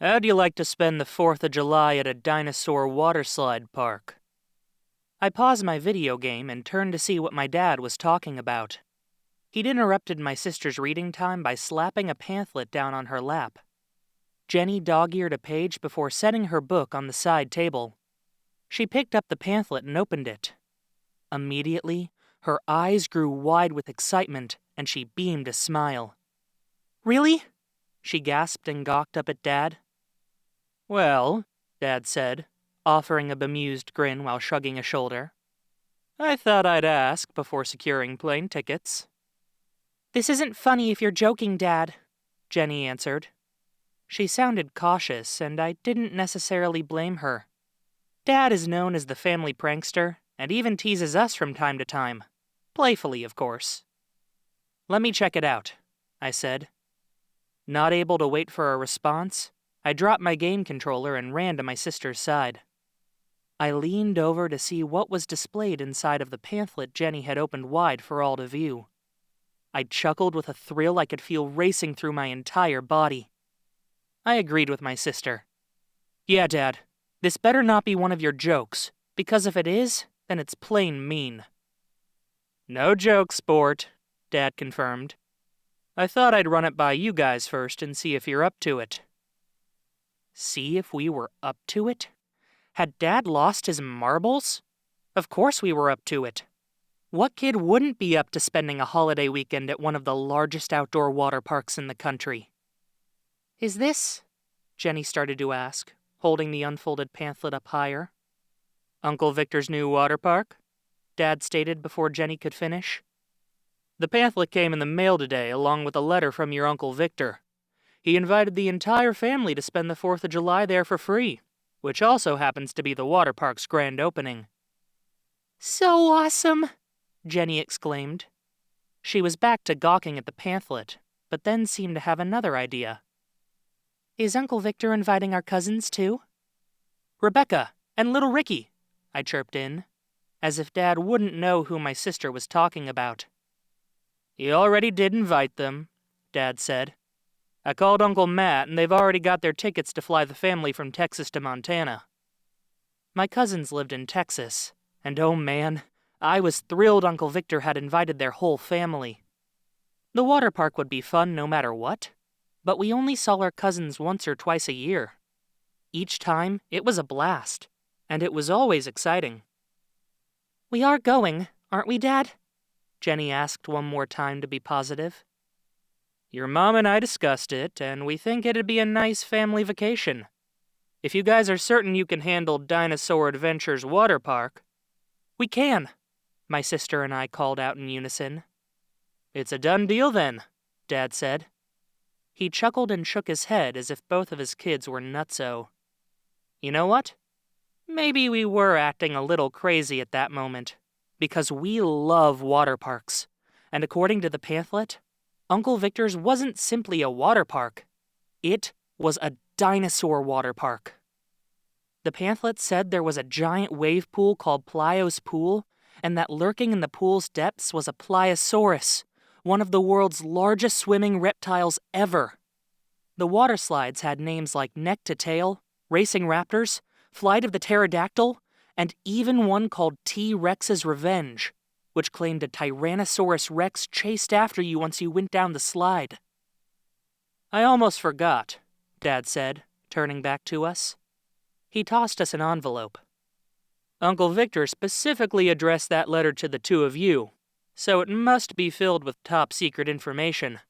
How'd you like to spend the 4th of July at a dinosaur waterslide park? I paused my video game and turned to see what my dad was talking about. He'd interrupted my sister's reading time by slapping a pamphlet down on her lap. Jenny dog-eared a page before setting her book on the side table. She picked up the pamphlet and opened it. Immediately, her eyes grew wide with excitement, and she beamed a smile. "Really?" she gasped and gawked up at Dad. "Well," Dad said, offering a bemused grin while shrugging a shoulder, "I thought I'd ask before securing plane tickets." "This isn't funny if you're joking, Dad," Jenny answered. She sounded cautious, and I didn't necessarily blame her. Dad is known as the family prankster, and even teases us from time to time. Playfully, of course. "Let me check it out," I said. Not able to wait for a response, I dropped my game controller and ran to my sister's side. I leaned over to see what was displayed inside of the pamphlet Jenny had opened wide for all to view. I chuckled with a thrill I could feel racing through my entire body. I agreed with my sister. "Yeah, Dad, this better not be one of your jokes, because if it is, then it's plain mean." "No joke, sport," Dad confirmed. "I thought I'd run it by you guys first and see if you're up to it." See if we were up to it? Had Dad lost his marbles? Of course we were up to it. What kid wouldn't be up to spending a holiday weekend at one of the largest outdoor water parks in the country? "Is this?" Jenny started to ask, holding the unfolded pamphlet up higher. "Uncle Victor's new water park?" Dad stated before Jenny could finish. "The pamphlet came in the mail today along with a letter from your Uncle Victor. He invited the entire family to spend the 4th of July there for free, which also happens to be the water park's grand opening." "So awesome!" Jenny exclaimed. She was back to gawking at the pamphlet, but then seemed to have another idea. "Is Uncle Victor inviting our cousins too?" "Rebecca and little Ricky," I chirped in, as if Dad wouldn't know who my sister was talking about. "He already did invite them," Dad said. "I called Uncle Matt, and they've already got their tickets to fly the family from Texas to Montana." My cousins lived in Texas, and oh man, I was thrilled Uncle Victor had invited their whole family. The water park would be fun no matter what, but we only saw our cousins once or twice a year. Each time, it was a blast, and it was always exciting. "We are going, aren't we, Dad?" Jenny asked one more time to be positive. "Your mom and I discussed it, and we think it'd be a nice family vacation. If you guys are certain you can handle Dinosaur Adventures Water Park..." "We can," my sister and I called out in unison. "It's a done deal then," Dad said. He chuckled and shook his head as if both of his kids were nutso. You know what? Maybe we were acting a little crazy at that moment, because we love water parks, and according to the pamphlet, Uncle Victor's wasn't simply a water park. It was a dinosaur water park. The pamphlet said there was a giant wave pool called Plio's Pool, and that lurking in the pool's depths was a pliosaurus, one of the world's largest swimming reptiles ever. The water slides had names like Neck to Tail, Racing Raptors, Flight of the Pterodactyl, and even one called T-Rex's Revenge, which claimed a Tyrannosaurus Rex chased after you once you went down the slide. "I almost forgot," Dad said, turning back to us. He tossed us an envelope. "Uncle Victor specifically addressed that letter to the two of you, so it must be filled with top-secret information.